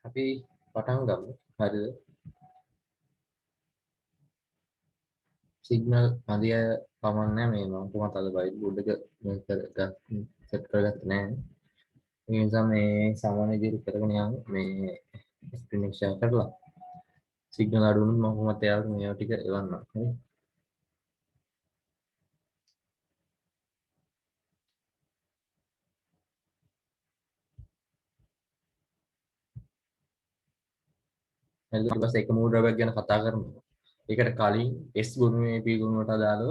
අපි පටන් ගමු. හරිද? සිග්නල් හදිය කමන්නේ මේ මම කොහොමද අද බයිට් බෝඩ් එක මේක සෙට් කරගත්තේ නැහැ. ඒ නිසා මේ සාමාන්‍ය විදිහට කරගෙන යමු. මේ ස්ක්‍රීන් එක ෂෙයා කරලා සිග්නල් අඩු වුණොත් මම කොහොමද එයාලට මේවා ටික එවන්නම්. හරි. හරිද? ඊට පස්සේ එක මූඩ් රබර් ගැන කතා කරමු. ඒකට කලින් S ගුණුවේ P ගුණුවට අදාළව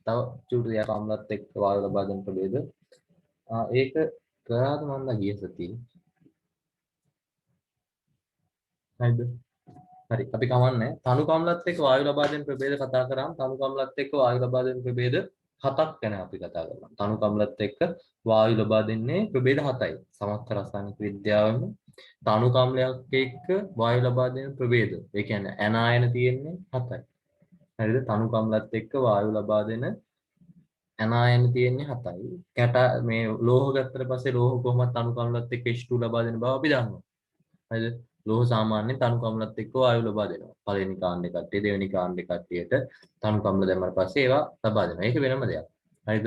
තව චූටි දෙයක් අම්ලත් එක්ක වායු ලබා දෙන ප්‍රභේද. ඒක කරාද මම ගිය සතියේ. හරිද? හරි අපි කමන්නේ තනු කම්ලත් එක්ක වායු ලබා දෙන ප්‍රභේද කතා කරාම තනු කම්ලත් එක්ක වායු ලබා දෙන ප්‍රභේද හතක් ගැන අපි කතා කරනවා. තනු කම්ලත් එක්ක වායු ලබා දෙන්නේ ප්‍රභේද හතයි. සමස්ත රසායනික විද්‍යාවෙම තනු කම්ලයක් එක්ක වායු ලබා දෙන ප්‍රභේද. ඒ කියන්නේ ඇනායන තියෙන්නේ හතයි. හරිද? තනු කම්ලත් එක්ක වායු ලබා දෙන ඇනායන තියෙන්නේ හතයි. කැට මේ ලෝහ ගත්තට පස්සේ ලෝහ කොහොමද තනු කම්ලත් එක්ක H2 ලබා දෙන බව අපි දන්නවා. හරිද? ලෝහ සාමාන්‍යයෙන් තනු කම්ලත් එක්ක වායු ලබා දෙනවා. පළවෙනි කාණ්ඩේ කට්ටිය දෙවෙනි කාණ්ඩේ කට්ටියට තනු කම්ල දැම්මට පස්සේ ඒවා ලබා දෙනවා. ඒක වෙනම දෙයක්. හරිද?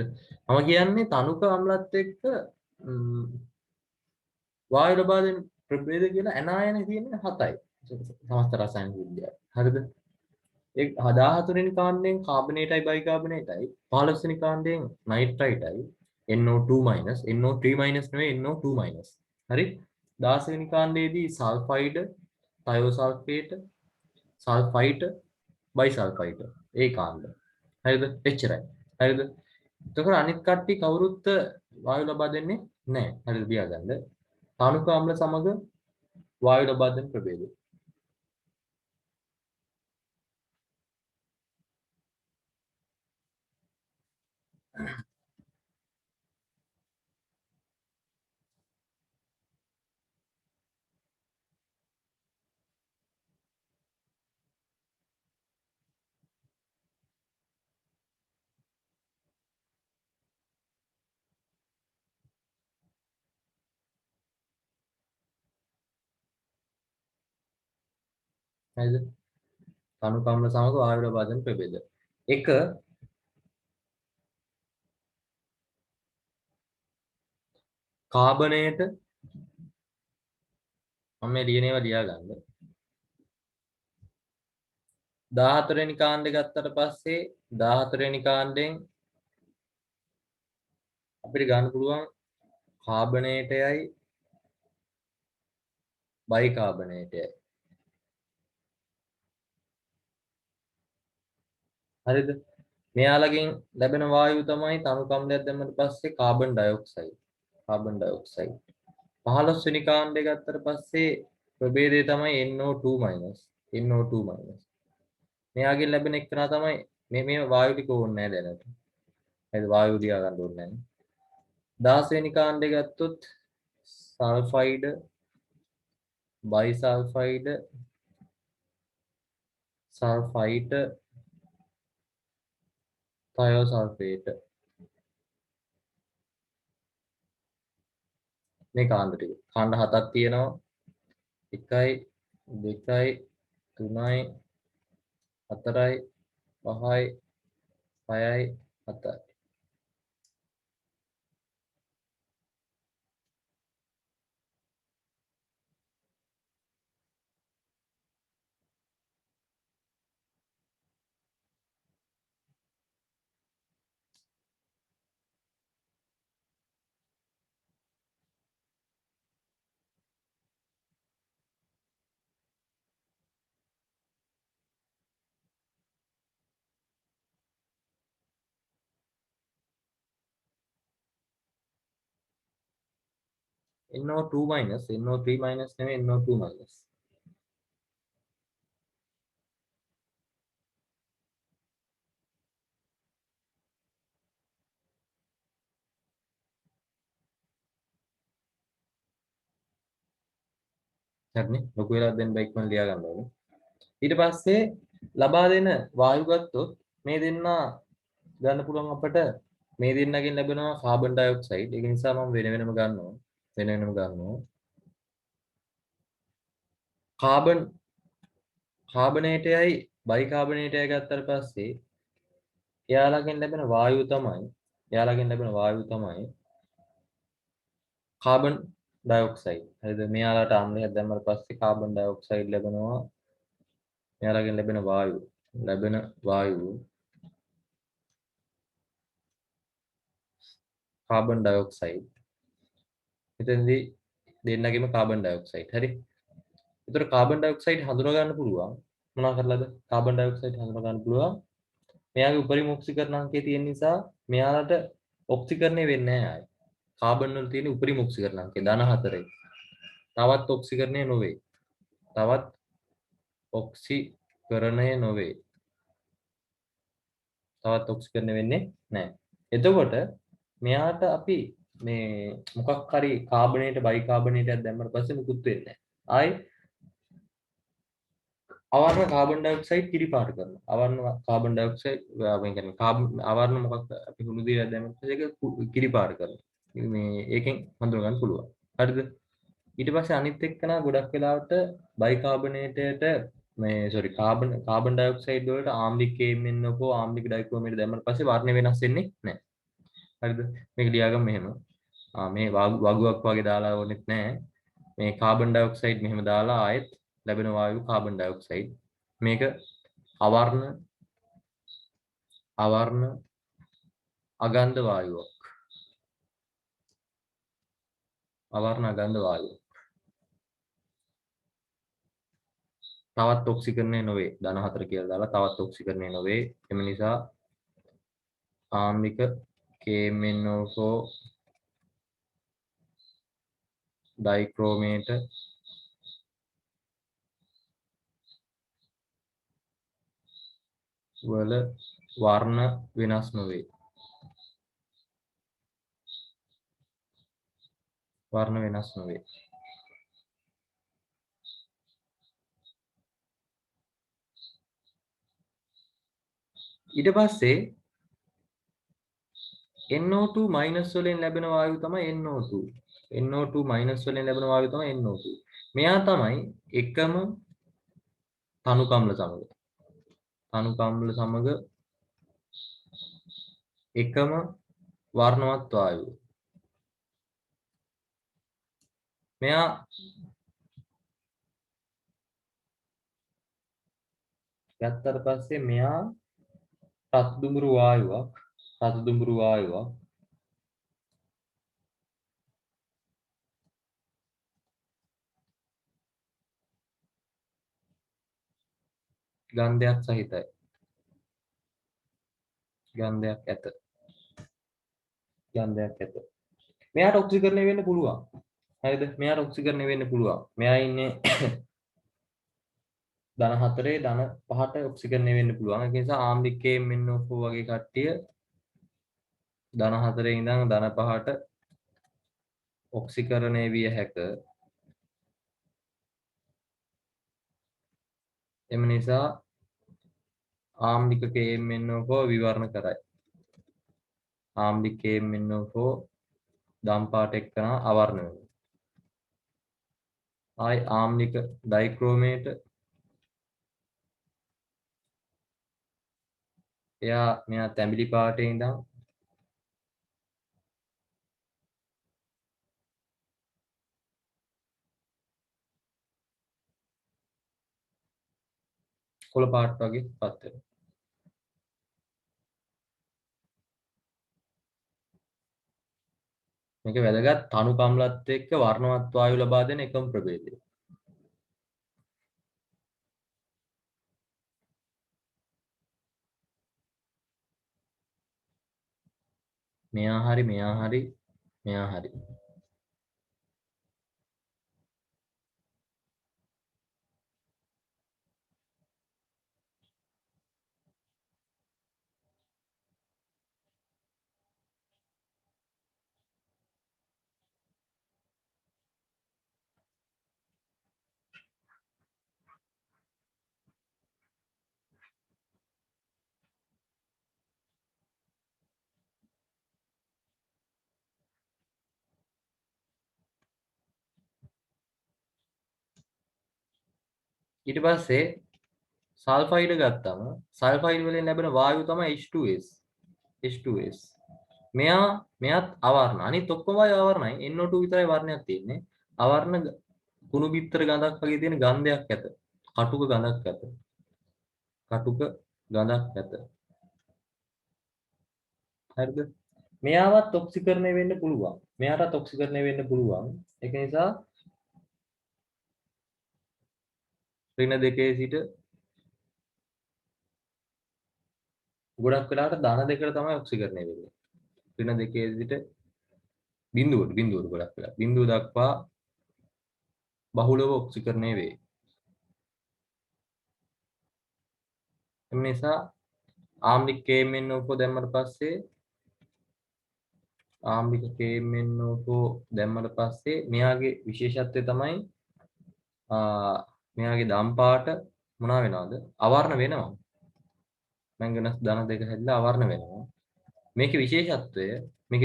මම කියන්නේ තනු කම්ලත් එක්ක වායු ලබා දෙන ප්‍රභේද කියලා ඇනායන තියෙන්නේ 7යි. සමස්ත රසායනික විද්‍යාව. හරිද? ඒ 14 වෙනි කාණ්ඩයෙන් කාබනේටයි බයිකාබනේටයි 15 වෙනි කාණ්ඩයෙන් නයිට්‍රයිටයි NO2- NO3- නෙවෙයි NO2-. හරි? 16 වෙනි කාණ්ඩයේදී සල්ෆයිඩ, තයෝසල්ෆේට, සල්ෆයිට, බයිසල්ෆයිට. ඒ කාණ්ඩ. හරිද? එච්චරයි. හරිද? එතකොට අනිත් කට්ටිය කවුරුත් වායු ලබා දෙන්නේ නැහැ. හරිද? බියාගන්න. තනුක අම්ල සමග වායු ලබා දෙන ප්‍රභේද. හරිද? තනුක අම්ල සමග වායු ලබා දෙන ප්‍රභේද. එක කාබනයට මම මේ ලියන ඒවා ලියා ගන්න. 14 වෙනි කාණ්ඩේ ගත්තට පස්සේ 14 වෙනි කාණ්ඩෙන් අපිට ගන්න පුළුවන් කාබනේටයයි බයිකාබනේටයයි. හරිද? මෙයාලගෙන් ලැබෙන වායුව තමයි තනු කම්ලයක් දැම්මට පස්සේ කාබන් ඩයොක්සයිඩ්. Carbon dioxide. 15 වෙනි කාණ්ඩේ ගත්තට පස්සේ ප්‍රභේදය තමයි NO2-. NO2-. මෙයාගෙන් ලැබෙන එක්කනා තමයි මේ වායු ටික ඕනේ නැහැ දැනට. හරිද? වායුව ලියා ගන්න ඕනේ නැහැ. 16 වෙනි කාණ්ඩේ ගත්තොත් සල්ෆයිඩ, බයිසල්ෆයිඩ, සල්ෆයිට, තයෝසල්ෆේට. මේ කාණ්ඩ ටික. කාණ්ඩ හතක් තියෙනවා. 1යි 2යි 3යි 4යි 5යි 6යි 7යි. NO2-, NO3- නෙවෙයි NO2-. හරිනේ. ලොකු වෙලා දෙන්න බෑ ඉක්මන ලියා ගන්න ඕනේ. ඊට පස්සේ ලබා දෙන වායු ගත්තොත් මේ දෙන්නා ගන්න පුළුවන් අපට මේ දෙන්නගෙන් ලැබෙනවා කාබන් ඩයොක්සයිඩ්. ඒක නිසා මම වෙන වෙනම ගන්නවා. වෙන වෙනම ගන්නවා. කාබන් කාබනේටයයි බයිකාබනේටය ගත්තට පස්සේ එයාලගෙන් ලැබෙන වායුව තමයි එයාලගෙන් ලැබෙන වායුව තමයි කාබන් ඩයොක්සයිඩ්. හරිද? මෙයාලට අම්ලයක් දැම්මට පස්සේ කාබන් ඩයොක්සයිඩ් ලැබෙනවා. මෙයාලගෙන් ලැබෙන වායුව කාබන් ඩයොක්සයිඩ්. එතෙන්දී දෙන්නගෙම කාබන් ඩයොක්සයිඩ්. හරි. ඒතර කාබන් ඩයොක්සයිඩ් හඳුනා ගන්න පුළුවන් මොනවා කරලාද? කාබන් ඩයොක්සයිඩ් හඳුනා ගන්න පුළුවන් මෙයාගේ උපරිම ඔක්සිකරණාංකය තියෙන නිසා මෙයාලට ඔක්සිකරණය වෙන්නේ නැහැ ආයි. කාබන් වල තියෙන උපරිම ඔක්සිකරණාංකය ධන 4යි. තවත් ඔක්සිකරණය නොවේ. තවත් ඔක්සිකරණය නොවේ. තවත් ඔක්සිකරණය වෙන්නේ නැහැ. එතකොට මෙයාට අපි මේ මොකක් හරි කාබනේට බයිකාබනේටයක් දැම්මට පස්සේ මුකුත් වෙන්නේ නැහැ. ආයි අවර්ණ කාබන් ඩයොක්සයිඩ් කිරිපාට කරනවා. අවර්ණ කාබන් ඩයොක්සයිඩ් මේ කියන්නේ අවර්ණ මොකක්ද අපි හුණු දිලා දැම්මත් ඒක කිරිපාට කරනවා. මේ ඒකෙන් හඳුනා ගන්න පුළුවන්. හරිද? ඊට පස්සේ අනිත් එක්කනා ගොඩක් වෙලාවට බයිකාබනේටයට මේ කාබන් ඩයොක්සයිඩ් වලට ආම්ලික KMnO4 ආම්ලික ඩයික්‍රෝමේට දැම්මට පස්සේ වර්ණය වෙනස් වෙන්නේ නැහැ. හරිද? මේක ලියාගමු මෙහෙම. මේ වගුවක් වගේ දාලා ඕනෙත් නැහැ. මේ කාබන් ඩයොක්සයිඩ් මෙහෙම දාලා ආයෙත් ලැබෙන වායුව කාබන් ඩයොක්සයිඩ්. මේක අවර්ණ අගන්ධ වායුවක්. අවර්ණ අගන්ධ වායුව. තවත් ඔක්සිකරණය නොවේ. ධන 4 කියලා දාලා තවත් ඔක්සිකරණය නොවේ. එම නිසා ආම්ලික KMnO4 ඩයික්‍රෝමේට වල වර්ණ වෙනස් නොවේ. වර්ණ වෙනස් නොවේ. ඊට පස්සේ NO2 මයිනස් වලින් ලැබෙන වායුව තමයි NO2. NO2 මයිනස් වලින් ලැබෙන වායුව තමයි NO2. මෙයා තමයි එකම තනුකම්ල සමග එකම වර්ණවත් වායුව. මෙයා ගත්තට පස්සේ මෙයා රතු දුඹුරු වායුවක් ගන්ධයක් සහිතයි. ගන්ධයක් ඇත. මෙයාට ඔක්සිකරණය වෙන්න පුළුවන්. හරිද? මෙයාට ඔක්සිකරණය වෙන්න පුළුවන්. මෙයා ඉන්නේ ධන 4 ධන 5ට ඔක්සිකරණය වෙන්න පුළුවන්. ඒ නිසා ආම්ලික KMnO4 වගේ කට්ටිය ධන 4 ඉඳන් ධන 5ට ඔක්සිකරණය විය හැක. එම නිසා ආම්ලික KMnO4 විවරණ කරයි. ආම්ලික KMnO4 දම් පාට එක්කන අවර්ණ වෙනවා. ආයි ආම්ලික ඩයික්‍රෝමේට මෙයා තැඹිලි පාටේ ඉඳන් කොළ පාට වගේ පත් වෙනවා. මේක වැදගත් තනු කම්ලත් එක්ක වර්ණවත් වායු ලබා දෙන එකම ප්‍රභේදය. මෙයා හරි ඊට පස්සේ සල්ෆයිඩ් ගත්තම සල්ෆයිඩ් වලින් ලැබෙන වායුව තමයි H2S. H2S. මෙයත් අවර්ණ. අනිත් ඔක්කොම වායු අවර්ණයි. NO2 විතරයි වර්ණයක් තියෙන්නේ. අවර්ණ කුණු බිත්තර ගඳක් වගේ තියෙන ගන්ධයක් ඇත. කටුක ගඳක් ඇත. කටුක ගඳක් ඇත. හරිද? මෙයාවත් ඔක්සිකරණය වෙන්න පුළුවන්. මෙයාටත් ඔක්සිකරණය වෙන්න පුළුවන්. ඒක නිසා ඍණ දෙකේ සිට ගොඩක් වෙලාවට ධන දෙකට තමයි ඔක්සිකරණය වෙන්නේ. ඍණ දෙකේ සිට බිඳුවට ගොඩක් වෙලා. බිඳුව දක්වා බහුලව ඔක්සිකරණය වේ. එම නිසා ආම්ලික KMnO4 දැම්මට පස්සේ ආම්ලික KMnO4 දැම්මට පස්සේ මෙයාගේ විශේෂත්වය තමයි මෙයාගේ දම් පාට මොනවා වෙනවද? අවර්ණ වෙනවා. මැංගනස් ධන දෙක හැදලා අවර්ණ වෙනවා. මේකේ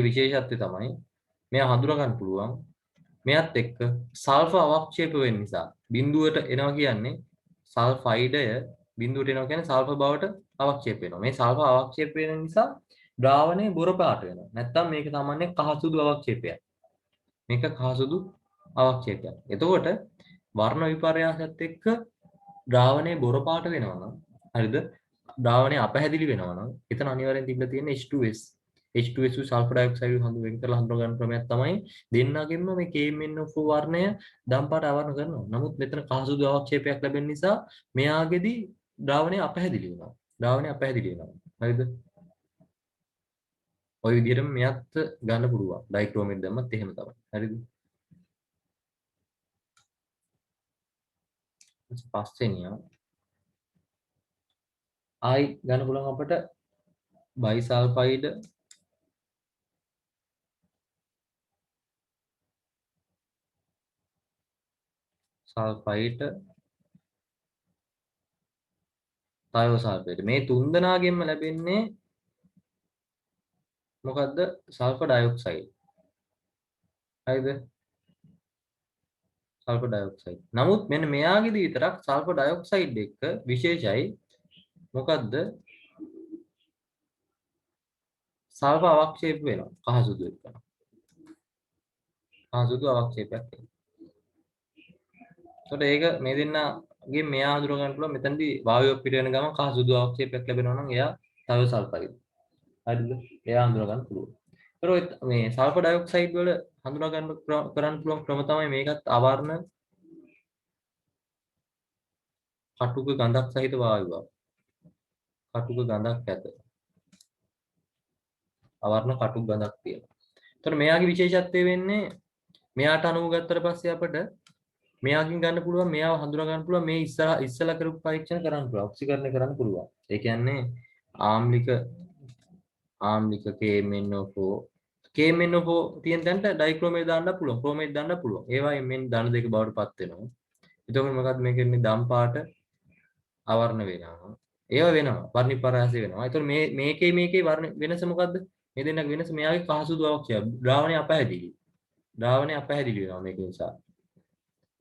විශේෂත්වය තමයි මෙයා හඳුනා ගන්න පුළුවන්. මෙයත් එක්ක සල්ෆර් අවක්ෂේප වෙන නිසා බිඳුවට එනවා කියන්නේ සල්ෆයිඩය බිඳුවට එනවා කියන්නේ සල්ෆර් බවට අවක්ෂේප වෙනවා. මේ සල්ෆර් අවක්ෂේප වෙන නිසා ද්‍රාවණය බොර පාට වෙනවා. නැත්තම් මේක සාමාන්‍ය කහසුදු අවක්ෂේපයක්. මේක කහසුදු අවක්ෂේපයක්. එතකොට වර්ණ විපර්යාසයත් එක්ක ද්‍රාවණය බොර පාට වෙනවා නම් හරිද? ද්‍රාවණය අපැහැදිලි වෙනවා නම් එතන අනිවාර්යෙන් තිබිලා තියෙන H2S. H2S සල්ෆර් ඩයොක්සයිඩ් වෙන් කරලා හඳුනා ගන්න ක්‍රමයක් තමයි දෙන්නගෙන්ම මේ KMnO4 වර්ණය දම් පාට අවර්ණ කරනවා. නමුත් මෙතන කහසුදු අවක්ෂේපයක් ලැබෙන නිසා මෙයාගේදී ද්‍රාවණය අපැහැදිලි වෙනවා. හරිද? ওই විදිහටම මෙයත් ගන්න පුළුවන්. ඩයික්‍රෝමේට් දැම්මත් එහෙම තමයි. හරිද? පස්වෙනිය ආයි ගන්න පුළුවන් අපිට බයිසල්ෆයිඩ් සල්ෆයිඩ් තයෝසල්ෆේට් මේ තුන් දෙනාගෙන්ම ලැබෙන්නේ මොකද්ද? Sulphur dioxide. හරිද? Sulphur dioxide. නමුත් මෙන්න මෙයාගේදී විතරක් සල්ෆර් ඩයොක්සයිඩ් එක්ක විශේෂයි මොකද්ද? සල්ෆර් අවක්ෂේප වෙනවා කහසුදු එක්ක. කහසුදු අවක්ෂේපයක් වෙනවා. එතකොට ඒක මේ දෙන්නගේ මෙයා හඳුනා ගන්න පුළුවන් මෙතනදී වායුවක් පිට වෙන ගමන් කහසුදු අවක්ෂේපයක් ලැබෙනවා නම් එයා තයෝසල්ෆයිඩ්. හරිද? එයා හඳුනා ගන්න පුළුවන්. ඒතකොට මේ සල්ෆර් ඩයොක්සයිඩ් වල හඳුනා ගන්න කරන්න පුළුවන් ක්‍රම තමයි මේකත් අවර්ණ කටුක ගඳක් සහිත වායුවක්. කටුක ගඳක් ඇත. අවර්ණ කටුක ගඳක් තියෙනවා. එතකොට මෙයාගේ විශේෂත්වය වෙන්නේ මෙයාට අණුව ගත්තට පස්සේ අපිට මෙයාකින් ගන්න පුළුවන් මෙයාව හඳුනා ගන්න පුළුවන් මේ ඉස්සලා කරපු පරීක්ෂණ කරන්න පුළුවන්. ඔක්සිකරණය කරන්න පුළුවන්. ඒ කියන්නේ ආම්ලික KMnO4 තියෙන තැනට ඩයික්‍රෝමේට් දාන්න පුළුවන්. ක්‍රෝමේට් දාන්න පුළුවන්. ඒවා මෙන් ධන දෙක බවට පත් වෙනවා. එතකොට මොකක්ද මේකෙන්නේ දම් පාට අවර්ණ වෙනවා. ඒවා වෙනවා. වර්ණ විපර්යාස වෙනවා. එතකොට මේකේ වර්ණ වෙනස මොකද්ද? මේ දෙන්නගේ වෙනස මෙයාගේ කහසුදු අවක්ෂය. ද්‍රාවණය අපැහැදිලි. වෙනවා මේක නිසා.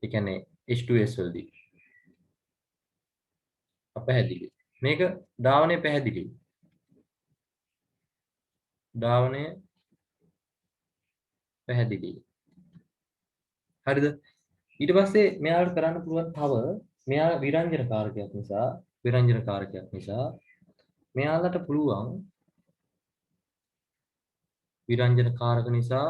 ඒ කියන්නේ H2S වලදී අපැහැදිලි. මේක ද්‍රාවණය පැහැදිලි. හරිද? ඊට පස්සේ මෙයාට කරන්න පුළුවන් තව මෙයා විරංජන කාරකයක් නිසා මෙයාලට පුළුවන් විරංජන කාරක නිසා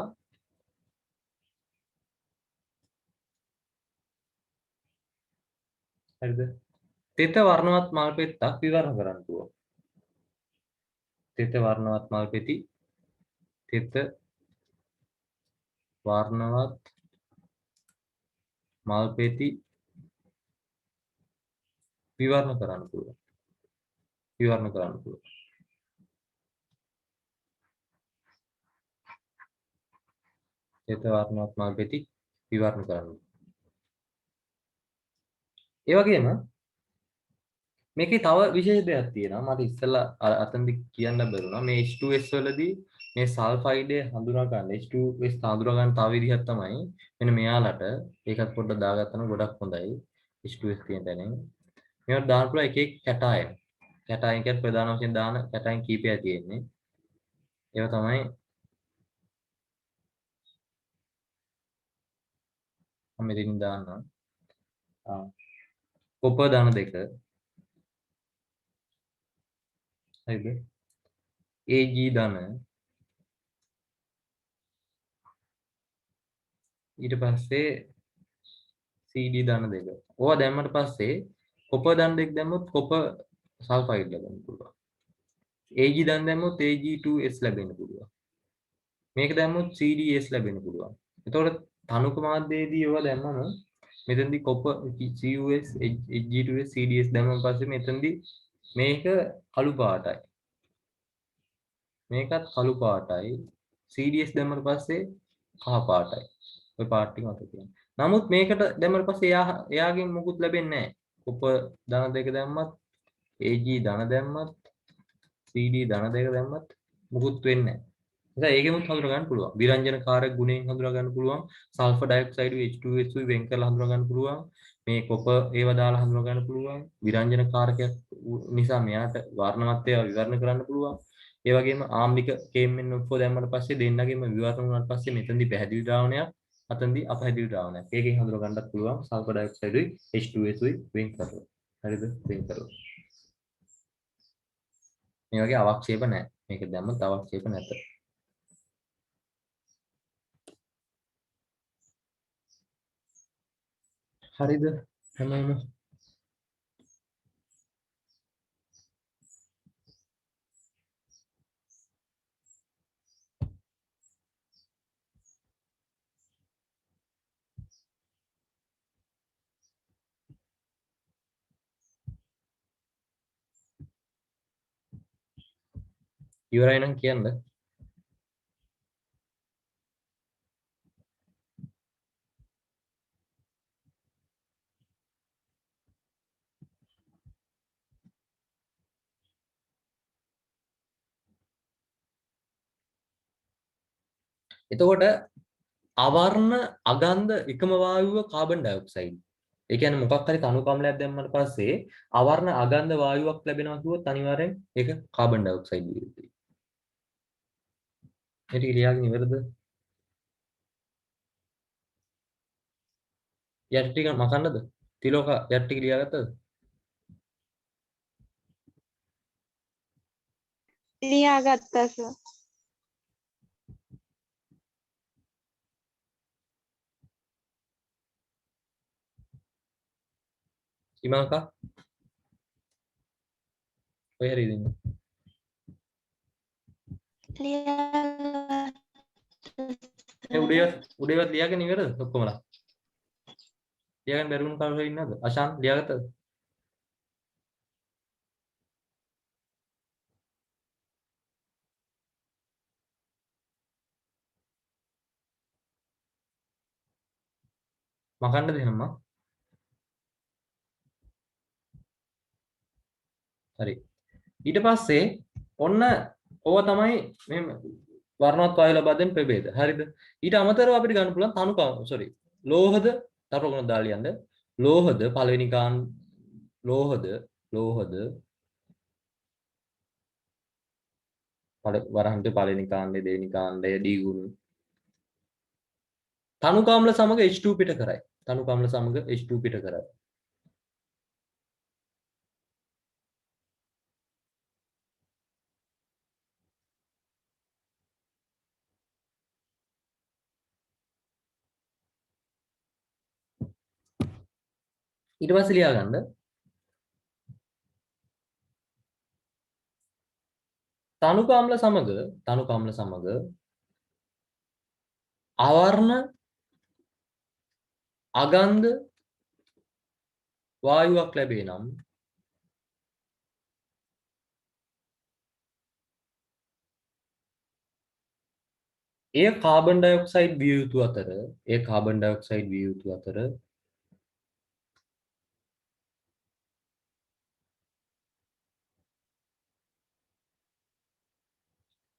හරිද? තෙත වර්ණවත් මල් පෙත්තක් විවරණ කරන්න පුළුවන්. තෙත වර්ණවත් මල් පෙති විවරණ කරන්න පුළුවන්. තෙත වර්ණවත් මල් පෙති විවරණ කරන්න. ඒ වගේම මේකේ තව විශේෂ දෙයක් තියෙනවා. මට ඉස්සෙල්ලා අතනදි කියන්න බැරුණා. මේ H2S වලදී මේ සල්ෆයිඩය හඳුනා ගන්න H2S හඳුනා ගන්න තව විදිහක් තමයි මෙන්න මෙයාලට ඒකත් පොඩ්ඩක් දාගත්තා නම් ගොඩක් හොඳයි. H2S කියන තැනින් මේවට දාන්න පුළුවන් එක එක කැටායන. කැටායන කියන්නේ ප්‍රධාන වශයෙන් දාන කැටායන කීපයක් තියෙන්නේ. ඒවා තමයි මම මෙතනින් දාන්නම්. කොපර් ධන දෙක. හරිද? Ag ධන ඊට පස්සේ CD ධන දෙක. ඕවා දැම්මට පස්සේ කොපර් ධන දෙක දැම්මොත් කොපර් සල්ෆයිඩ් ලැබෙන්න පුළුවන්. Ag ධන දැම්මොත් Ag2S ලැබෙන්න පුළුවන්. මේක දැම්මොත් CDS ලැබෙන්න පුළුවන්. එතකොට තනුක මාධ්‍යයේදී ඒවා දැම්මම මෙතනදී කොපර් CUS Hg2S CDS දැම්මම පස්සේ මෙතනදී මේක කළු පාටයි. මේකත් කළු පාටයි. CDS දැම්මට පස්සේ කහ පාටයි. ඔය පාට ටික මතක තියාගන්න. නමුත් මේකට දැම්මට පස්සේ එයාගෙන් මුකුත් ලැබෙන්නේ නැහැ. කොපර් ධන දෙක දැම්මත් Ag ධන දැම්මත් CD ධන දෙක දැම්මත් මුකුත් වෙන්නේ නැහැ. නිසා ඒකෙමුත් හඳුනා ගන්න පුළුවන්. විරංජනකාරක ගුණයෙන් හඳුනා ගන්න පුළුවන්. සල්ෆර් ඩයොක්සයිඩ් H2SO වෙන් කරලා හඳුනා ගන්න පුළුවන්. මේ කොපර් ඒවා දාලා හඳුනා ගන්න පුළුවන්. විරංජනකාරකයක් නිසා මෙයාට වර්ණවත් ඒවා විවරණ කරන්න පුළුවන්. ඒ වගේම ආම්ලික කේමෙන් උත්පෝ දැම්මට පස්සේ දෙන්නගෙම විවරණ වුණාට පස්සේ මෙතනදී පැහැදිලි ද්‍රාවණයක් අතනදී අපැහැදිලි ද්‍රාවණයක්. ඒකෙන් හඳුනා ගන්නත් පුළුවන් සල්ෆර් ඩයොක්සයිඩ් H2SO වෙන් කරලා. හරිද? වෙන් කරලා. මේ වගේ අවක්ෂේප නැහැ. මේක දැම්මත් අවක්ෂේප නැත. හරිද? හැමෝම ඉවරයි නම් කියන්න. එතකොට අවර්ණ අගන්ධ එකම වායුව කාබන් ඩයොක්සයිඩ්. ඒ කියන්නේ මොකක් හරි තනු කම්ලයක් දැම්මම පස්සේ අවර්ණ අගන්ධ වායුවක් ලැබෙනවා කිව්වොත් අනිවාර්යෙන් ඒක කාබන් ඩයොක්සයිඩ් විය යුතුයි. මේ ටික ලියාගෙන ඉවරද? යට ටික මකන්නද? තිලෝක යට ටික ලියාගත්තද? ලියාගත්තා සර්. ඉමාකා ඔය හරි ඉතින්. ලියාගත්තා. මේ උඩේවත් ලියාගෙන ඉවරද ඔක්කොමලා? ලියාගෙන බැරි වුණ කවුරු හරි ඉන්නවද? අශාන් ලියාගත්තද? මකන්නද එහෙනම්? හරි. ඊට පස්සේ ඔන්න ඕව තමයි මේ වර්ණවත් වායු ලබා දෙන ප්‍රභේද. හරිද? ඊට අමතරව අපිට ගන්න පුළුවන් ලෝහද තරුණ දාලා ලියන්න. ලෝහද පළවෙනි ලෝහද වරහන්ත පළවෙනි කාණ්ඩය දෙවෙනි කාණ්ඩය ඩී ගුණ තනුකාම්ල සමග H2 පිට කරයි. තනුකාම්ල සමග H2 පිට කරයි. ඊට පස්සේ ලියා ගන්න තනුකාම්ල සමග අවර්ණ අගන්ධ වායුවක් ලැබේ නම් එය කාබන් ඩයොක්සයිඩ් විය යුතු අතර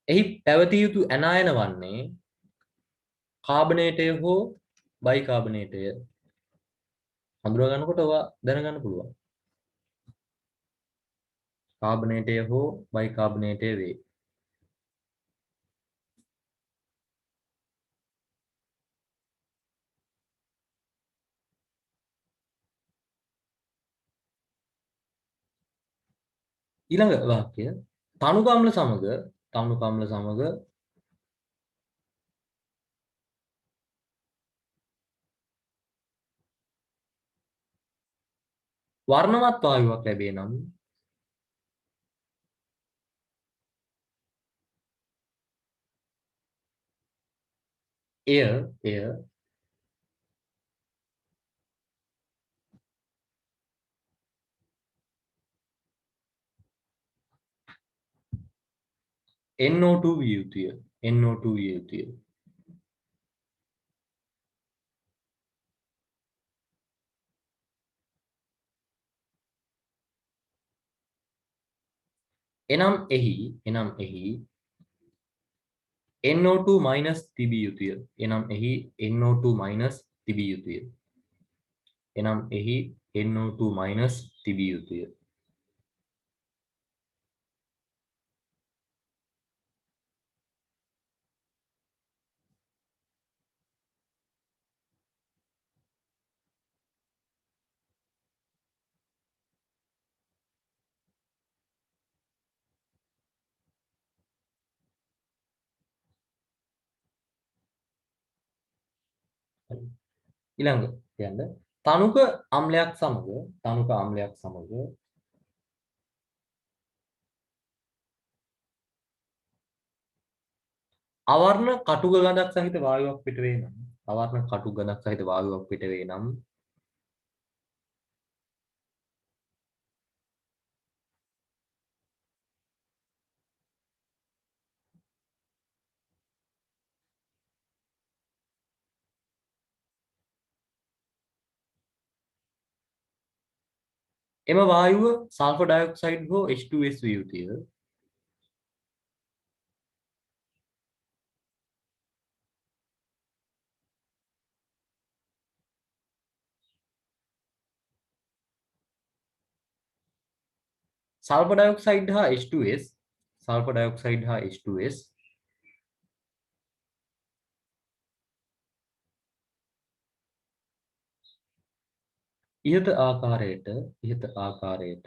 එහි පැවතිය යුතු ඇනායන වන්නේ කාබනේටය හෝ බයිකාබනේටය. හඳුනා ගන්නකොට ඔවා දැනගන්න පුළුවන්. කාබනේටය හෝ බයිකාබනේටය වේ. ඊළඟ වාක්‍ය තනුක අම්ල සමග වර්ණවත් වායුවක් ලැබේ නම් එය NO2 විය යුතුය. NO2 විය යුතුය. එනම් එහි NO2- තිබිය යුතුය. එනම් එහි NO2- තිබිය යුතුය. එනම් එහි NO2- තිබිය යුතුය. ඊළඟ කියන්න තනුක අම්ලයක් සමග අවර්ණ කටුක ගඳක් සහිත වායුවක් පිට වේ නම් එම වායුව සල්ෆර් ඩයොක්සයිඩ් හෝ H2S විය යුතුය. සල්ෆර් ඩයොක්සයිඩ් හා H2S ඉහත ආකාරයට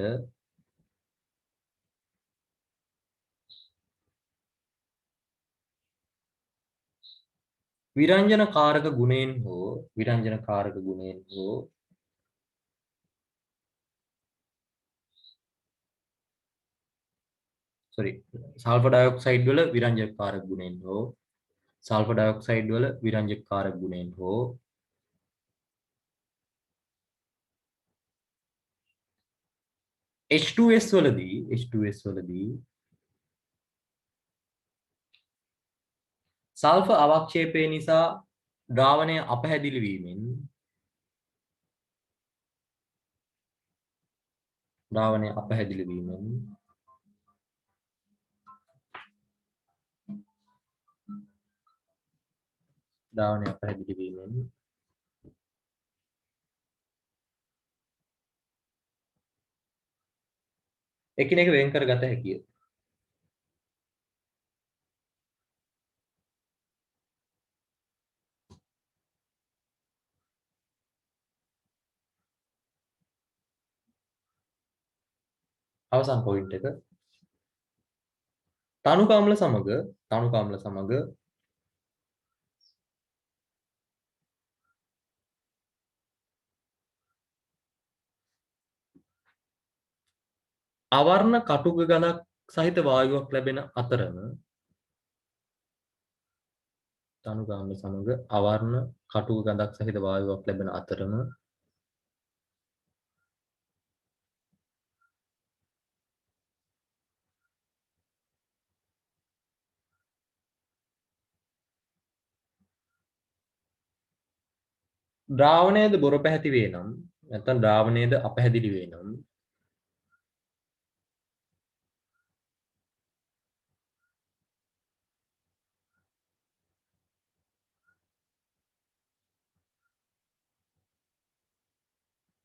විරංජන කාරක ගුණයෙන් හෝ සල්ෆර් ඩයොක්සයිඩ් වල විරංජක කාරක ගුණයෙන් හෝ H2S වලදී සල්ෆර් අවක්ෂේපය නිසා ද්‍රාවණය අපැහැදිලි වීමෙන් එකිනෙක වෙන් කර ගත හැකිය. අවසන් පොයින්ට් එක තනුක අම්ල සමග අවර්ණ කටුක ගඳක් සහිත වායුවක් ලැබෙන අතරම ද්‍රාවණයද බොර පැහැති වේ නම් නැත්නම් ද්‍රාවණයද අපැහැදිලි වේ නම්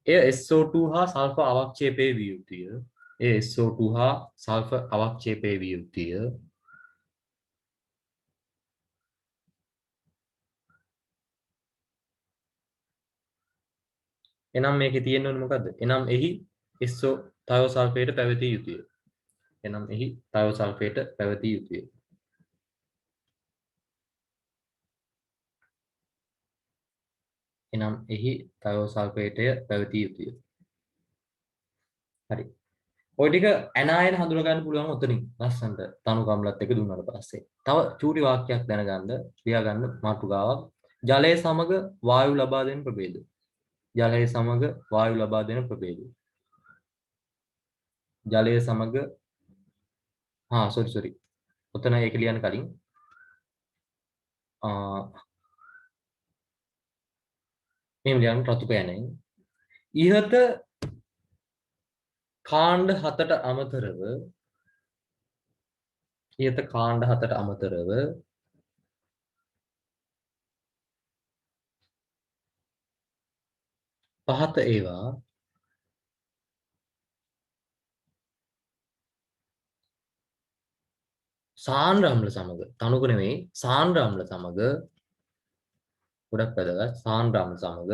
එය SO2 හා සල්ෆර් අවක්ෂේපයේ විය යුතුය. එය SO2 හා සල්ෆර් අවක්ෂේපයේ විය යුතුය. එනම් මේකේ තියෙන්න ඕනේ මොකද්ද? එනම් එහි SO තයෝසල්ෆේට පැවතිය යුතුය. එනම් එහි තයෝසල්ෆේට පැවතිය යුතුය. එනම් එහි තයෝසල්ෆේටය පැවතිය යුතුය. හරි. ඔය ටික ඇනායන හඳුනා ගන්න පුළුවන් උතනින් ලස්සන්ට තනු කම්ලත් එක දුන්නාට පස්සේ. තව චූටි වාක්‍යයක් දැනගන්න, ලියා ගන්න මාතෘකාවක්. ජලය සමග වායු ලබා දෙන ප්‍රභේද. ජලය සමග වායු ලබා දෙන ප්‍රභේද. ජලය සමග සෝරි. ඔතන ඒක ලියන්න කලින් මෙහෙම ලියන්න රතු පෑනෙන්. ඉහත කාණ්ඩ 7ට අමතරව පහත ඒවා සාන්ද්‍ර අම්ල සමග තනුක නෙමෙයි සාන්ද්‍ර අම්ල සමග ගොඩක් වැදගත් සාන්ද්‍ර අම්ල සමග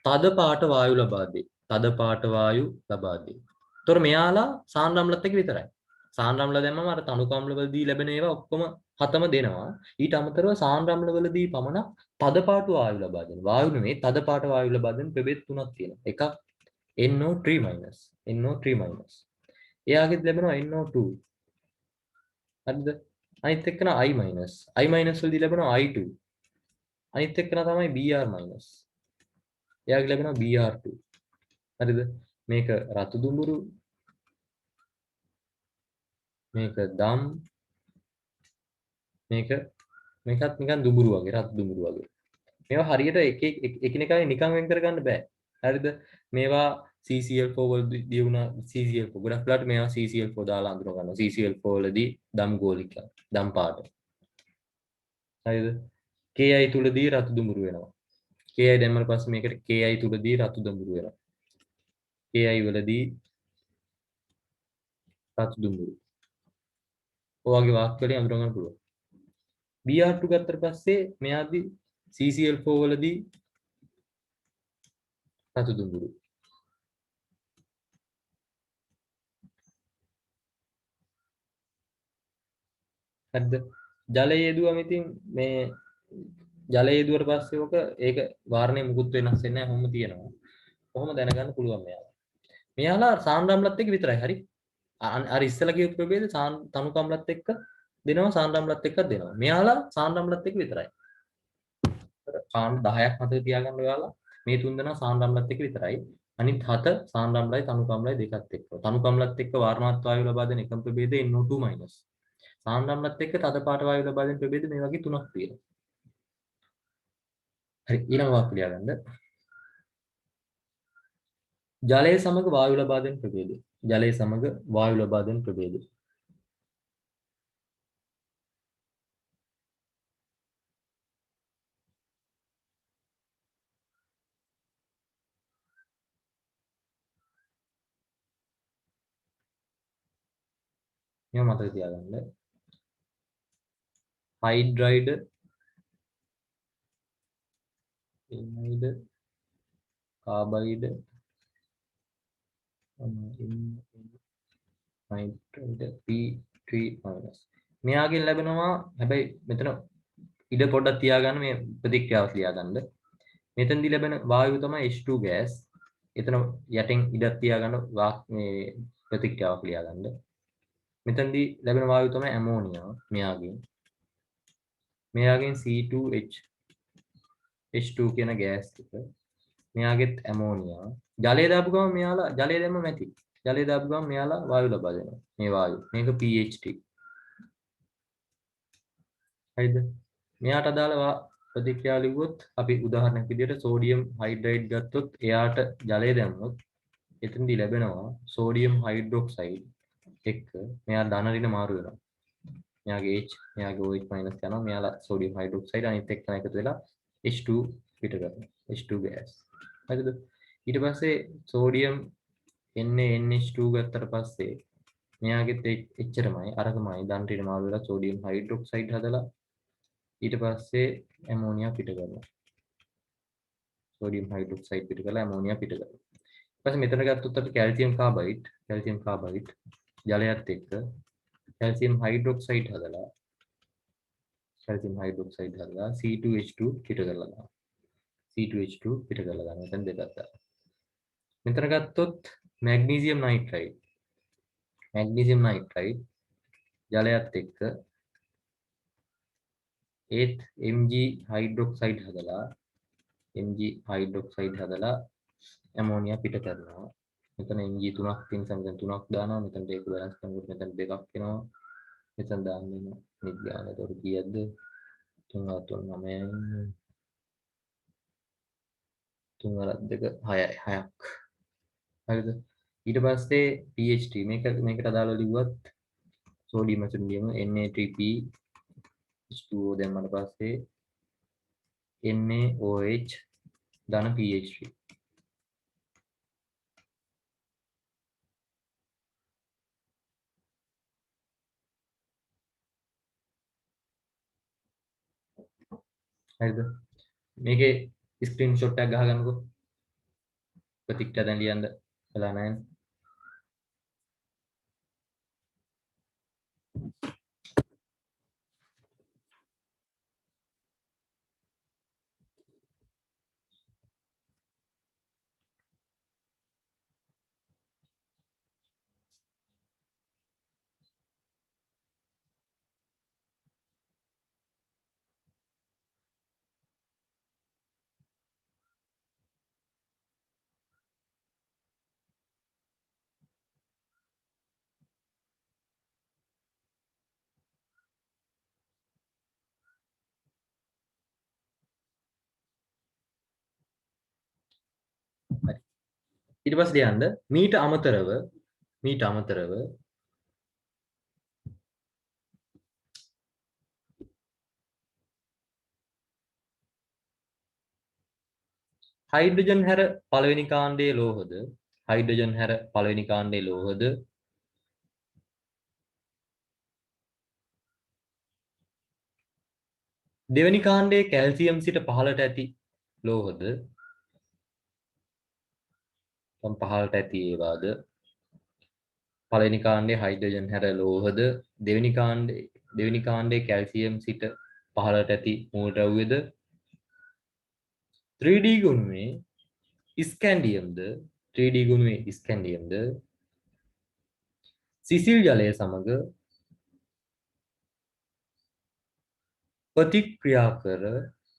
තද පාට වායු ලබා දෙයි. තද පාට වායු ලබා දෙයි. ඒතොර මෙයාලා සාන්ද්‍ර අම්ලත් එක්ක විතරයි. සාන්ද්‍ර අම්ල දැම්මම අර තනුක අම්ල වලදී ලැබෙන ඒවා ඔක්කොම හතම දෙනවා. ඊට අමතරව සාන්ද්‍ර අම්ල වලදී පමණක් තද පාට වායු ලබා දෙන. වායු නෙමෙයි තද පාට වායු ලබා දෙන ප්‍රභේද තුනක් තියෙනවා. එකක් NO3-. NO3-. එයාගෙත් ලැබෙනවා NO2. හරිද? අනිත් එක්කන I-. I- වලදී ලැබෙනවා I2. අනිත් එක්කන තමයි Br-. එයාගේ ලැබෙනවා Br2. හරිද? මේක රතු දුඹුරු, මේක දම්, මේකත් නිකන් දුඹුරු වගේ, රතු දුඹුරු වගේ. මේවා හරියට එකිනෙකාගෙන් නිකන් වෙන් කරගන්න බෑ. හරිද? මේවා CCl4 වලදී වුණා CCl4 ගොඩක් වෙලාවට මේවා CCl4 දාලා අඳුර ගන්නවා. CCl4 වලදී දම් ගෝලික, දම් පාට. හරිද? Ki තුලදී රතු දුඹුරු වෙනවා. Ki දැම්මම පස්සේ මේකට Ki තුලදී රතු දුඹුරු වෙනවා. Ki වලදී රතු දුඹුරු. ඔයගේ වාක්‍ය වලින් අඳුර ගන්න පුළුවන්. Br2 ගත්තට පස්සේ මෙයාදී CCl4 වලදී රතු දුඹුරු. හරිද? ජලය යෙදුවම ඉතින් මේ ජලය යෙදුවට පස්සේ ඔක ඒක වාරණය මුකුත් වෙනස් වෙන්නේ නැහැ. කොහොම තියෙනවා. කොහොම දැනගන්න පුළුවන් මෙයාලා. මෙයාලා සාන්ද්‍ර අම්ලත් එක්ක විතරයි. හරි? අර ඉස්සලා කියපු ප්‍රභේද තනුක අම්ලත් එක්ක දෙනවා සාන්ද්‍ර අම්ලත් එක්ක දෙනවා. මෙයාලා සාන්ද්‍ර අම්ලත් එක්ක විතරයි. කාණ්ඩ 10ක් මතක තියාගන්න ඔයාලා. මේ තුන් දෙනා සාන්ද්‍ර අම්ලත් එක්ක විතරයි. අනිත් 7 සාන්ද්‍ර අම්ලයි තනුක අම්ලයි දෙකත් එක්ක. තනුක අම්ලත් එක්ක වාරණාත් වායු ලබා දෙන එකම ප්‍රභේදය NO2-. සාන්ද්‍ර අම්ලත් එක්ක තද පාට වායු ලබා දෙන ප්‍රභේද මේ වගේ තුනක් තියෙනවා. හරි ඊළඟ වාක්‍ය ලියා ගන්න. ජලය සමග වායු ලබා දෙන ප්‍රභේදය. ජලය සමග වායු ලබා දෙන ප්‍රභේදය. මේව මතක තියාගන්න. හයිඩ්‍රයිඩ්, එනයිඩ්, කාබයිඩ්, නයිට්‍රයිඩ් P3-. මෙයාගෙන් ලැබෙනවා හැබැයි මෙතන ඉඩ පොඩ්ඩක් තියාගන්න මේ ප්‍රතික්‍රියාවක් ලියාගන්න. මෙතනදී ලැබෙන වායුව තමයි H2 gas. එතන යටින් ඉඩක් තියාගන්න මේ ප්‍රතික්‍රියාවක් ලියාගන්න. මෙතනදී ලැබෙන වායුව තමයි ඇමෝනියා මෙයාගෙන්. මෙයාගෙන් C2H H2 කියන ගෑස් ටික. මෙයාගෙත් ඇමෝනියා. ජලය දාපු ගමන් මෙයාලා ජලය දැම්ම මැටි. ජලය දාපු ගමන් මෙයාලා වායු ලබා දෙනවා. මේ වායු. මේක pH ටික. හරිද? මෙයාට අදාළ ප්‍රතික්‍රියාව ලිව්වොත් අපි උදාහරණයක් විදිහට සෝඩියම් හයිඩ්‍රයිඩ් ගත්තොත් එයාට ජලය දැම්මොත් එතනදී ලැබෙනවා සෝඩියම් හයිඩ්‍රොක්සයිඩ් එක්ක මෙයා ධන ඍණ මාරු වෙනවා. මෙයාගේ H මෙයාගේ OH- යනවා. මෙයාලා සෝඩියම් හයිඩ්‍රොක්සයිඩ් අනිත් එක්කන එකතු වෙලා H2 පිට කරනවා. H2 gas. හරිද? ඊට පස්සේ සෝඩියම් NaNH2 ගත්තට පස්සේ මෙයාගෙත් එච්චරමයි අරකමයි දන්ටින මාළු වෙලා සෝඩියම් හයිඩ්‍රොක්සයිඩ් හදලා ඊට පස්සේ ඇමෝනියා පිට කරනවා. සෝඩියම් හයිඩ්‍රොක්සයිඩ් පිට කරලා ඇමෝනියා පිට කරනවා. ඊට පස්සේ මෙතන ගත්තොත් අපි කැල්සියම් කාබයිඩ් ජලයත් එක්ක කැල්සියම් හයිඩ්‍රොක්සයිඩ් හදලා C2H2 පිට කරලා දානවා. C2H2 පිට කරලා දානවා. මෙතන දෙකක් දානවා. මෙතන ගත්තොත් මැග්නීසියම් නයිට්‍රයිඩ් ජලයත් එක්ක ඒත් Mg හයිඩ්‍රොක්සයිඩ් හදලා ඇමෝනියා පිට කරනවා. මෙතන Mg 3ක් තියෙන නිසා මෙතන 3ක් දානවා. මෙතන ඒක බැලන්ස් කරනකොට මෙතන 2ක් එනවා. මෙතන දාන්න වෙනවා. නිග්ගාන දොර කීයක්ද? 3 3 9යි 3 2 6යි 6ක්. හරිද? ඊට පස්සේ pH3 මේකට අදාළව ලිව්වත් සෝඩියම් ඇසිඩියම Na3P H2O දැම්මට පස්සේ NaOH ධන pH3. හරිද? මේකේ ස්ක්‍රීන්ෂොට් එකක් ගහගන්නකෝ. ප්‍රතික්‍රියා දැන් ලියන්න වෙලා නැහැ. හරි. ඊට පස්සේ ලියන්න මීට අමතරව හයිඩ්‍රජන් හැර පළවෙනි කාණ්ඩයේ ලෝහද දෙවෙනි කාණ්ඩයේ කැල්සියම් සිට පහළට ඇති ලෝහද පහළට ඇති ඒවාද පළවෙනි කාණ්ඩයේ හයිඩ්‍රජන් හැර ලෝහද දෙවෙනි කාණ්ඩයේ කැල්සියම් සිට පහළට ඇති මූල ද්‍රව්‍යද 3D ගුණුවේ ස්කැන්ඩියම්ද සිසිල් ජලය සමග ප්‍රතික්‍රියා කර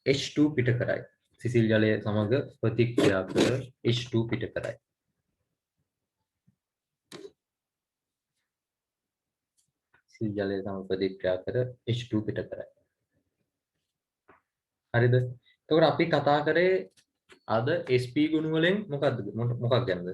H2 පිට කරයි. සිසිල් ජලය සමග ප්‍රතික්‍රියා කර H2 පිට කරයි. සිසිල් ජලය සමග ප්‍රතික්‍රියා කර H2 පිට කරයි. හරිද? එතකොට අපි කතා කරේ අද sp ගුණ වලින් මොකක් ගැනද?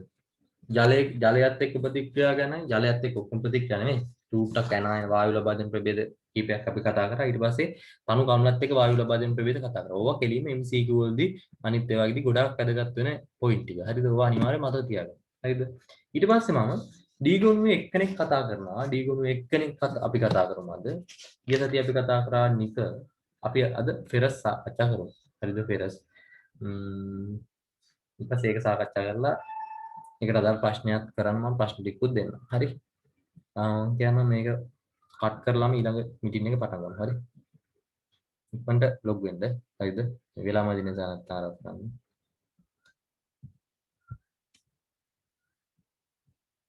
ජලයත් එක්ක ප්‍රතික්‍රියා ගැන ජලයත් එක්ක ඔක්කොම ප්‍රතික්‍රියා නෙමෙයි. රූට්ටක් ඇනායන වායු ලබා දෙන ප්‍රභේද කීපයක් අපි කතා කරා. ඊට පස්සේ තනු කම්ලත් එක්ක වායු ලබා දෙන ප්‍රභේද කතා කරා. ඕවා කෙලින්ම MCQ වලදී අනිත් ඒවා වලදී ගොඩාක් වැදගත් වෙන පොයින්ට් ටික. හරිද? ඕවා අනිවාර්යයෙන් මතක තියාගන්න. හරිද? ඊට පස්සේ මම D ගුණුවේ එක්කෙනෙක් කතා කරනවා. D ගුණුවේ එක්කෙනෙක් අපි කතා කරමු අද. ගිය සතියේ අපි කතා කරා නික. අපි අද ෆෙරස් සාකච්ඡා කරමු. හරිද? ෆෙරස් ඊට පස්සේ ඒක සාකච්ඡා කරලා ඒකට අදාළ ප්‍රශ්නයක් කරන්න මම ප්‍රශ්න ටිකකුත් දෙන්නම්. හරි? කියන්න මේක කට් කරලාම ඊළඟ මීටින් එක පටන් ගමු. හරි? ඉක්මනට ලොග් වෙන්න. හරිද? වෙලාම දින සාකච්ඡා ආරම්භ කරන්න.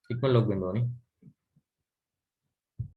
ඉක්මන ලොග් වෙන්න ඕනේ.